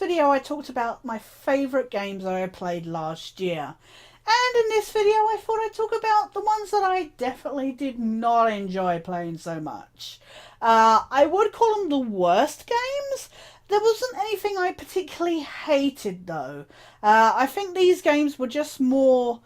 video I talked about my favourite games that I played last year. And in this video I thought I'd talk about the ones that I definitely did not enjoy playing so much. I would call them the worst games. There wasn't anything I particularly hated though. I think these games were just more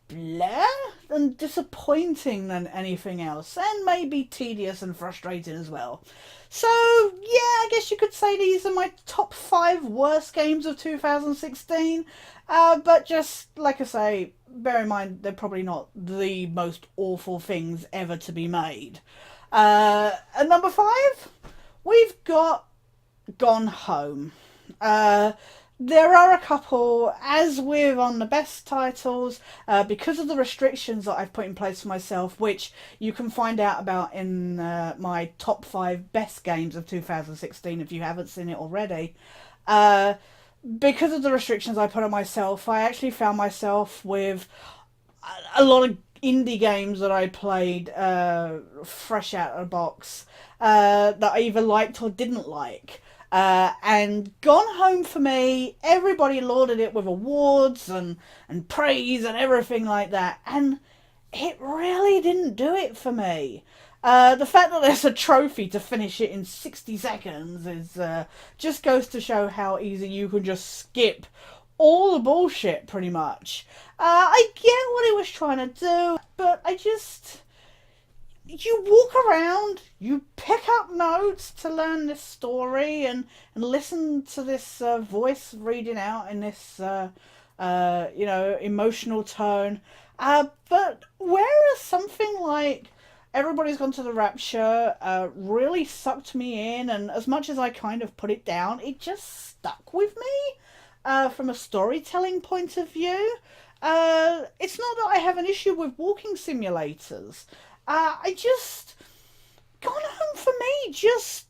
bleh and disappointing than anything else, and maybe tedious and frustrating as well. So yeah, I guess you could say these are my top 5 worst games of 2016, but just like I say, bear in mind they're probably not the most awful things ever to be made. At number 5 we've got Gone Home. There are a couple, as with on the best titles, because of the restrictions that I've put in place for myself, which you can find out about in my top 5 best games of 2016 if you haven't seen it already. Because of the restrictions I put on myself, I actually found myself with a lot of indie games that I played fresh out of the box that I either liked or didn't like. And Gone Home for me, everybody lauded it with awards and praise and everything like that, and it really didn't do it for me. The fact that there's a trophy to finish it in 60 seconds is just goes to show how easy you can just skip all the bullshit pretty much. I get what it was trying to do, but you walk around, you pick up notes to learn this story and listen to this voice reading out in this, emotional tone. But whereas something like Everybody's Gone to the Rapture really sucked me in, and as much as I kind of put it down, it just stuck with me from a storytelling point of view. It's not that I have an issue with walking simulators. Gone Home for me just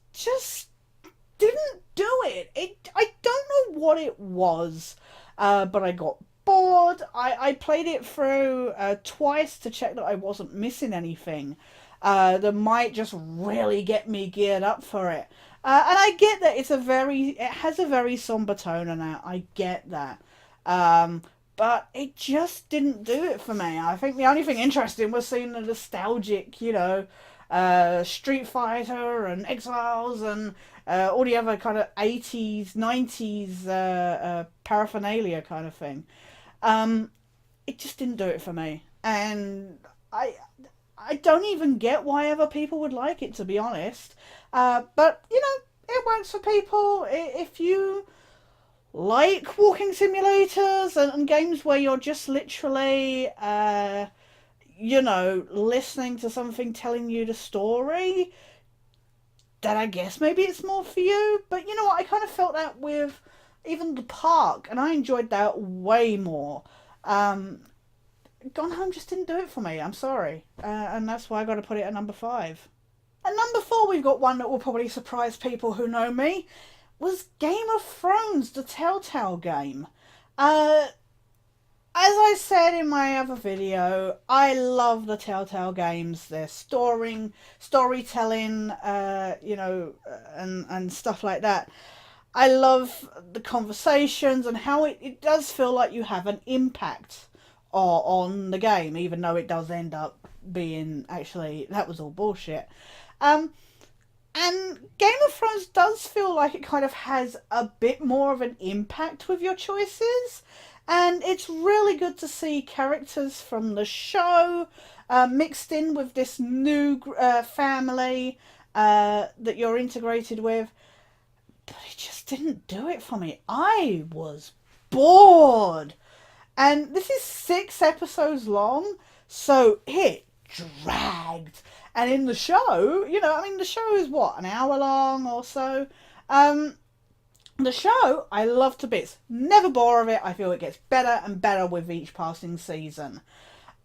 didn't do it. I don't know what it was, but I got bored. I played it through twice to check that I wasn't missing anything that might just really get me geared up for it. And I get that it has a very somber tone, and I get that. But it just didn't do it for me. I think the only thing interesting was seeing the nostalgic, Street Fighter and Exiles and all the other kind of 80s, 90s paraphernalia kind of thing. It just didn't do it for me. And I don't even get why other people would like it, to be honest. But, it works for people. If you like walking simulators and games where you're just literally, listening to something telling you the story, then I guess maybe it's more for you. But you know what? I kind of felt that with even The Park, and I enjoyed that way more. Gone Home just didn't do it for me. I'm sorry. And that's why I got to put it at number 5. At number 4, we've got one that will probably surprise people who know me. Was Game of Thrones, the Telltale game. As I said in my other video, I love the Telltale games. Their storytelling, and stuff like that. I love the conversations and how it does feel like you have an impact on the game, even though it does end up being, actually, that was all bullshit. And Game of Thrones does feel like it kind of has a bit more of an impact with your choices. And it's really good to see characters from the show mixed in with this new family that you're integrated with. But it just didn't do it for me. I was bored. And this is 6 episodes long, so it dragged. And in the show, the show is what, an hour long or so? The show, I love to bits. Never bore of it. I feel it gets better and better with each passing season.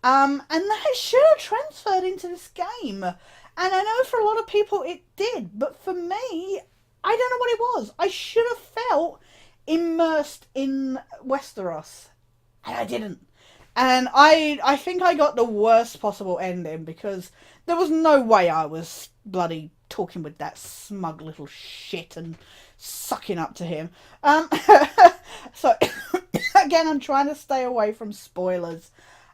And that should have transferred into this game. And I know for a lot of people it did, but for me, I don't know what it was. I should have felt immersed in Westeros, and I didn't. And I think I got the worst possible ending, because there was no way I was bloody talking with that smug little shit and sucking up to him. So again, I'm trying to stay away from spoilers.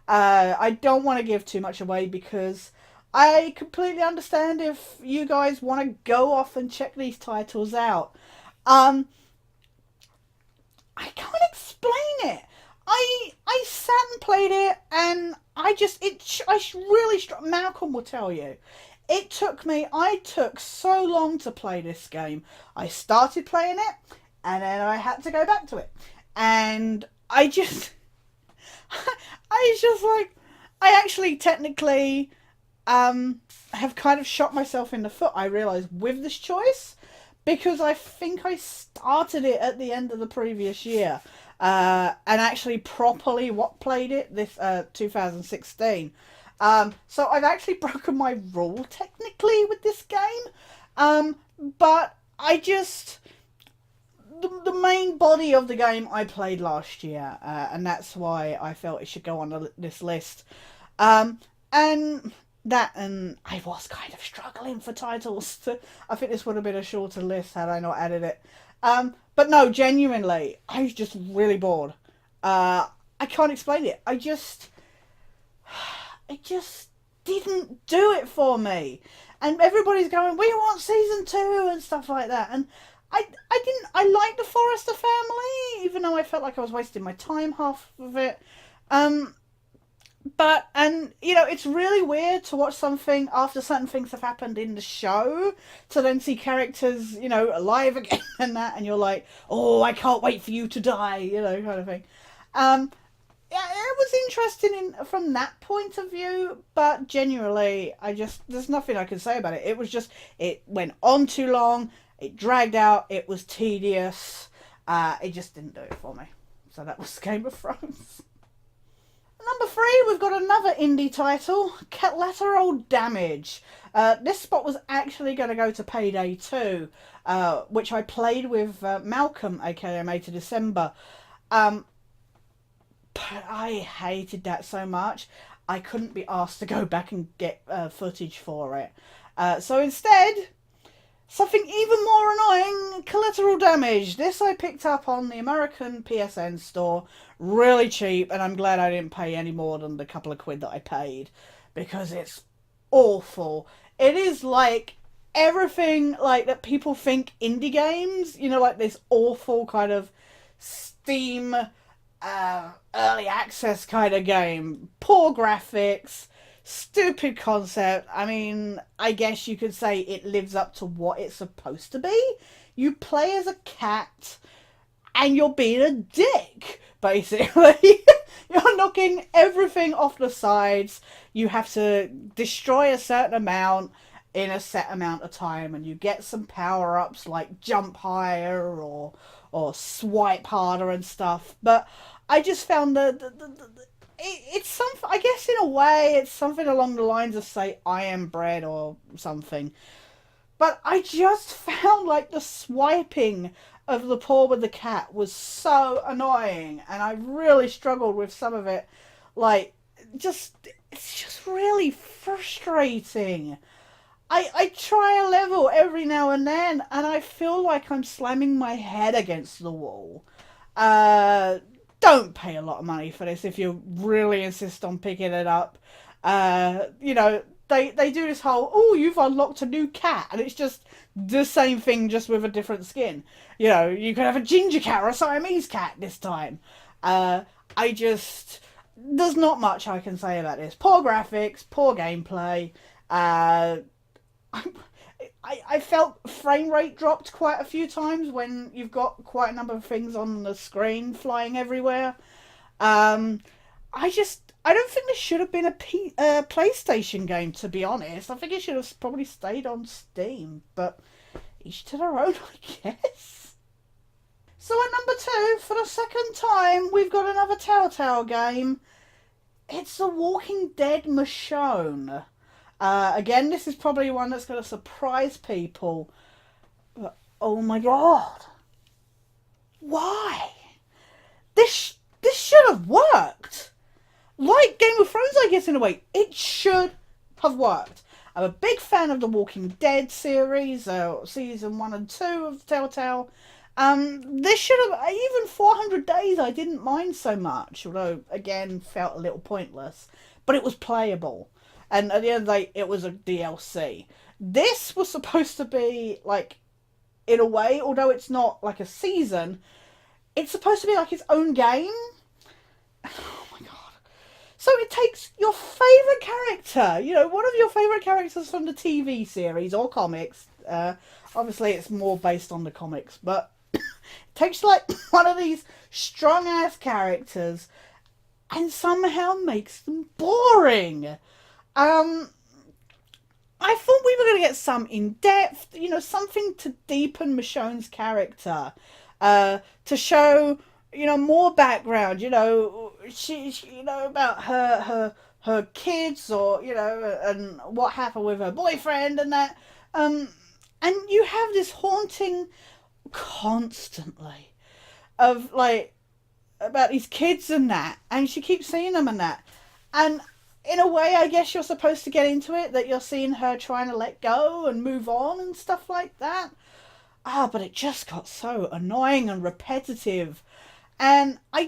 I don't want to give too much away because I completely understand if you guys want to go off and check these titles out. I can't explain it. I sat and played it, and I really Malcolm will tell you. I took so long to play this game. I started playing it, and then I had to go back to it. And I just, I was just like, I actually technically have kind of shot myself in the foot, I realised, with this choice, because I think I started it at the end of the previous year, and actually properly played it this 2016. So I've actually broken my rule technically with this game, but I just the main body of the game I played last year, and that's why I felt it should go on this list. And I was kind of struggling for titles. I think this would have been a shorter list had I not added it. But no, genuinely, I was just really bored. I can't explain it. It just didn't do it for me. And everybody's going, we want season 2 and stuff like that. And I liked the Forrester family, even though I felt like I was wasting my time half of it. But, and, you know, it's really weird to watch something after certain things have happened in the show, to then see characters, you know, alive again and that, and you're like, oh, I can't wait for you to die, you know, kind of thing. Yeah, it was interesting from that point of view, but genuinely, there's nothing I can say about it. It was just, it went on too long, it dragged out, it was tedious, it just didn't do it for me. So that was Game of Thrones. Number 3, we've got another indie title, Catlateral Damage. This spot was actually going to go to Payday 2, which I played with Malcolm, aka May to December. But I hated that so much, I couldn't be asked to go back and get footage for it. So instead, something even more annoying, Collateral Damage. This I picked up on the American PSN store, really cheap, and I'm glad I didn't pay any more than the couple of quid that I paid, because it's awful. It is like everything like that people think indie games, you know, like this awful kind of Steam early access kind of game. Poor graphics, stupid concept. I mean, I guess you could say it lives up to what it's supposed to be. You play as a cat and you're being a dick, basically. You're knocking everything off the sides. You have to destroy a certain amount in a set amount of time, and you get some power-ups like jump higher or swipe harder and stuff. But I just found it's something, I guess in a way, it's something along the lines of, say, I Am Bread or something. But I just found, like, the swiping of the paw with the cat was so annoying, and I really struggled with some of it. Like, it's just really frustrating. I try a level every now and then, and I feel like I'm slamming my head against the wall. Don't pay a lot of money for this if you really insist on picking it up. You know, they do this whole, oh, you've unlocked a new cat, and it's just the same thing, just with a different skin. You know, you could have a ginger cat or a Siamese cat this time. There's not much I can say about this. Poor graphics, poor gameplay. I felt frame rate dropped quite a few times when you've got quite a number of things on the screen flying everywhere. I don't think this should have been a PlayStation game, to be honest. I think it should have probably stayed on Steam, but each to their own, I guess. So at number 2, for the second time, we've got another Telltale game. It's The Walking Dead Michonne. Again, this is probably one that's going to surprise people. But, oh my god. Why? This should have worked. Like Game of Thrones, I guess, in a way. It should have worked. I'm a big fan of the Walking Dead series, season 1 and 2 of Telltale. This should have, even 400 days I didn't mind so much, although again felt a little pointless, but it was playable. And at the end of the day, it was a DLC. This was supposed to be like, in a way, although it's not like a season, it's supposed to be like its own game. Oh my god. So it takes your favourite character, one of your favourite characters from the TV series or comics. Obviously, it's more based on the comics, but it takes like one of these strong ass characters and somehow makes them boring. I thought we were going to get some in depth, something to deepen Michonne's character, to show more background, she about her kids, or and what happened with her boyfriend and that, and you have this haunting constantly of like about these kids and that, and she keeps seeing them and that, and in a way I guess you're supposed to get into it, that you're seeing her trying to let go and move on and stuff like that. But it just got so annoying and repetitive. And I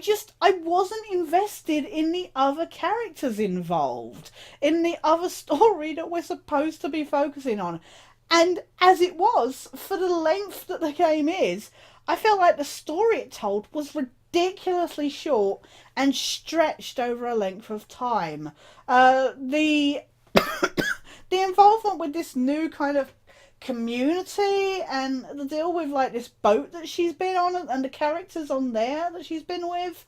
wasn't invested in the other characters involved, in the other story that we're supposed to be focusing on. And as it was, for the length that the game is, I felt like the story it told was ridiculously short and stretched over a length of time. The the involvement with this new kind of community and the deal with like this boat that she's been on and the characters on there that she's been with,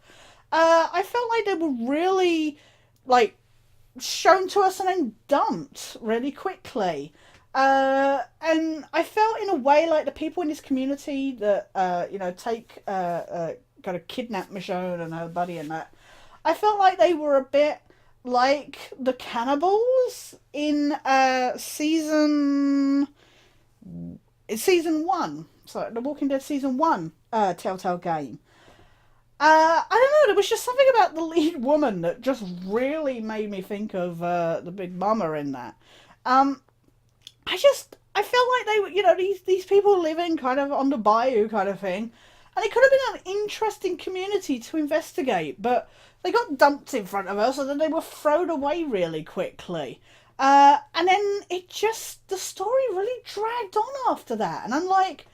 I felt like they were really like shown to us and then dumped really quickly, and I felt in a way like the people in this community that take kind of kidnap Michonne and her buddy and that, I felt like they were a bit like the cannibals in season 1, so the Walking Dead season 1 Telltale game. I don't know, there was just something about the lead woman that just really made me think of the Big Mama in that. I felt like they were, these people living kind of on the bayou kind of thing, and it could have been an interesting community to investigate, but they got dumped in front of us and then they were thrown away really quickly. And then the story really dragged on after that. And I'm like,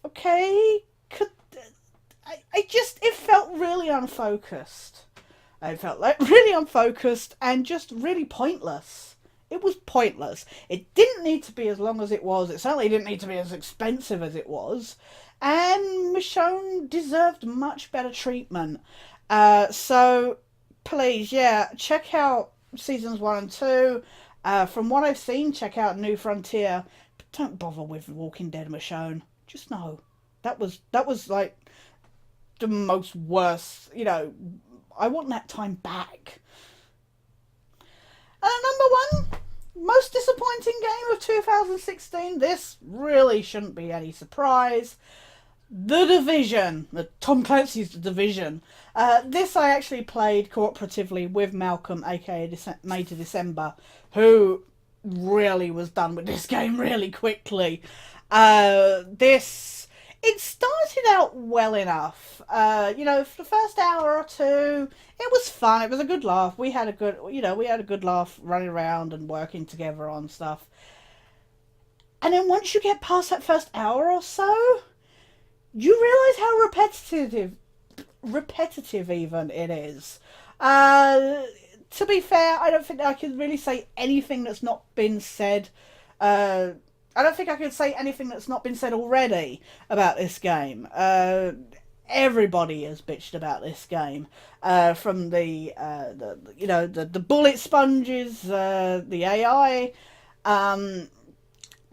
okay, it felt really unfocused. It felt like really unfocused and just really pointless. It was pointless. It didn't need to be as long as it was. It certainly didn't need to be as expensive as it was. And Michonne deserved much better treatment. So please, check out seasons 1 and 2. From what I've seen, check out New Frontier. But don't bother with Walking Dead Michonne. Just know that was like the most worst. I want that time back. And number 1, most disappointing game of 2016. This really shouldn't be any surprise. The Division, Tom Clancy's The Division. This I actually played cooperatively with Malcolm, aka May to December, who really was done with this game really quickly. It started out well enough. For the first hour or two, it was fun. It was a good laugh. We had a good laugh running around and working together on stuff. And then once you get past that first hour or so, you realise how repetitive even it is. To be fair, I don't think I can really say anything that's not been said. I don't think I could say anything that's not been said already about this game. Everybody has bitched about this game, from the bullet sponges, the AI,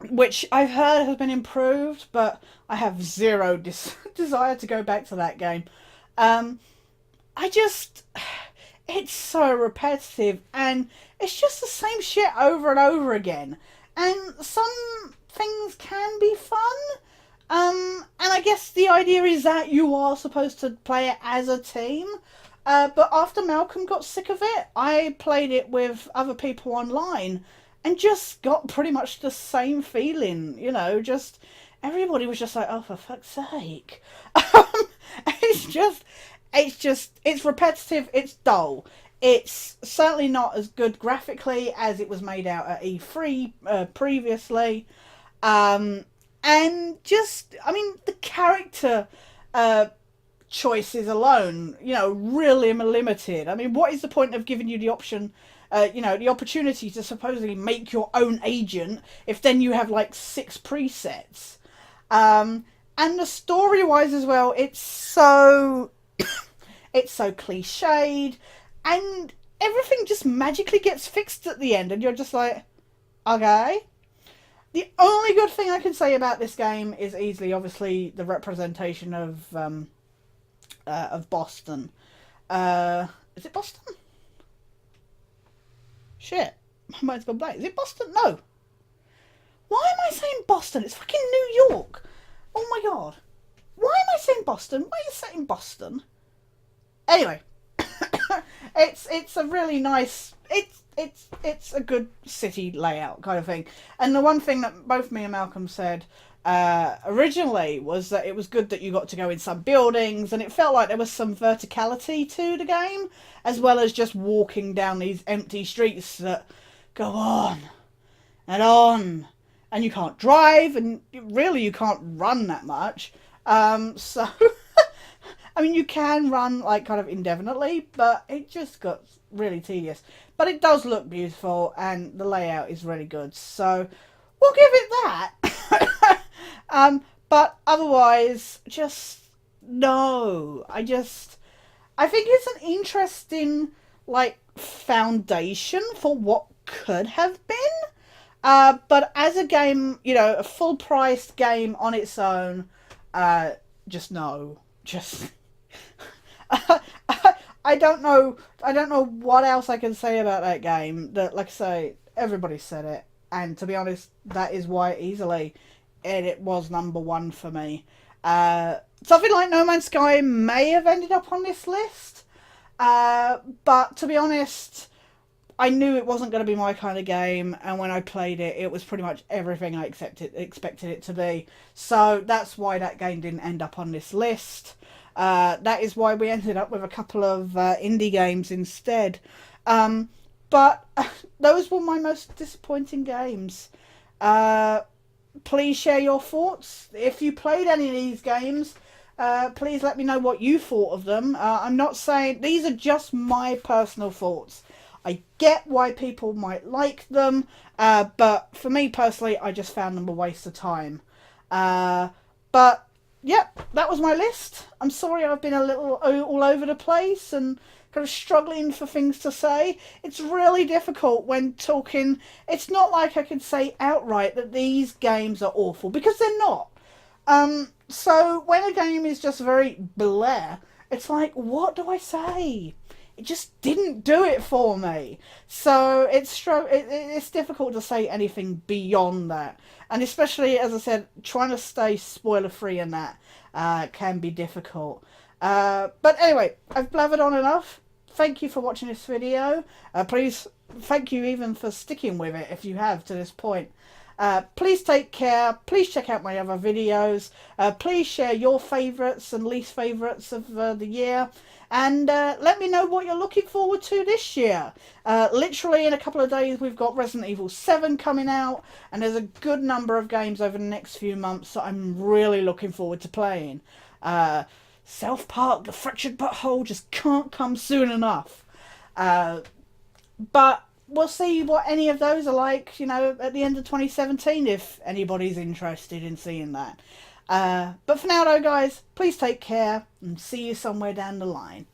which I've heard has been improved, but I have zero desire to go back to that game. It's so repetitive, and it's just the same shit over and over again. And some things can be fun, and I guess the idea is that you are supposed to play it as a team. But after Malcolm got sick of it, I played it with other people online, and just got pretty much the same feeling, you know, just everybody was just like, oh, for fuck's sake. It's just, it's repetitive, it's dull. It's certainly not as good graphically as it was made out at E3 previously. Um, and just, I mean, the character uh, choices alone, you know, really limited. I mean, what is the point of giving you the option, you know, the opportunity to supposedly make your own agent if then you have like 6 presets? And the story wise as well, it's so cliched, and everything just magically gets fixed at the end, and you're just like, okay. The only good thing I can say about this game is easily, obviously, the representation of Boston. Is it Boston? Shit, my mind's gone blank. Is it Boston? No. Why am I saying Boston? It's fucking New York. Oh my god. Why am I saying Boston? Why are you saying Boston? Anyway, it's a really nice. It's a good city layout kind of thing. And the one thing that both me and Malcolm said originally was that it was good that you got to go in some buildings, and it felt like there was some verticality to the game, as well as just walking down these empty streets that go on and on, and you can't drive, and really you can't run that much. So I mean, you can run like kind of indefinitely, but it just got really tedious. But it does look beautiful, and the layout is really good. So we'll give it that. But otherwise, just no. I think it's an interesting like foundation for what could have been. But as a game, you know, a full priced game on its own, just no. Just I don't know. I don't know what else I can say about that game. That, like I say, everybody said it, and to be honest, that is why easily it was number one for me. Something like No Man's Sky may have ended up on this list, but to be honest, I knew it wasn't going to be my kind of game, and when I played it, it was pretty much everything I expected it to be. So that's why that game didn't end up on this list. That is why we ended up with a couple of indie games instead. But those were my most disappointing games. Please share your thoughts. If you played any of these games, please let me know what you thought of them. I'm not saying... These are just my personal thoughts. I get why people might like them, but for me personally, I just found them a waste of time. But, yep, that was my list. I'm sorry I've been a little all over the place and kind of struggling for things to say. It's really difficult when talking. It's not like I can say outright that these games are awful, because they're not. So when a game is just very blah, it's like, what do I say? It just didn't do it for me. So it's difficult to say anything beyond that. And especially, as I said, trying to stay spoiler free in that can be difficult. But anyway, I've blathered on enough. Thank you for watching this video. Please, thank you even for sticking with it if you have to this point. Please take care. Please check out my other videos. Please share your favourites and least favourites of the year. And let me know what you're looking forward to this year. Literally in a couple of days we've got Resident Evil 7 coming out. And there's a good number of games over the next few months that I'm really looking forward to playing. South Park, The Fractured Butthole just can't come soon enough. But we'll see what any of those are like, you know, at the end of 2017, if anybody's interested in seeing that. But for now though, guys, please take care and see you somewhere down the line.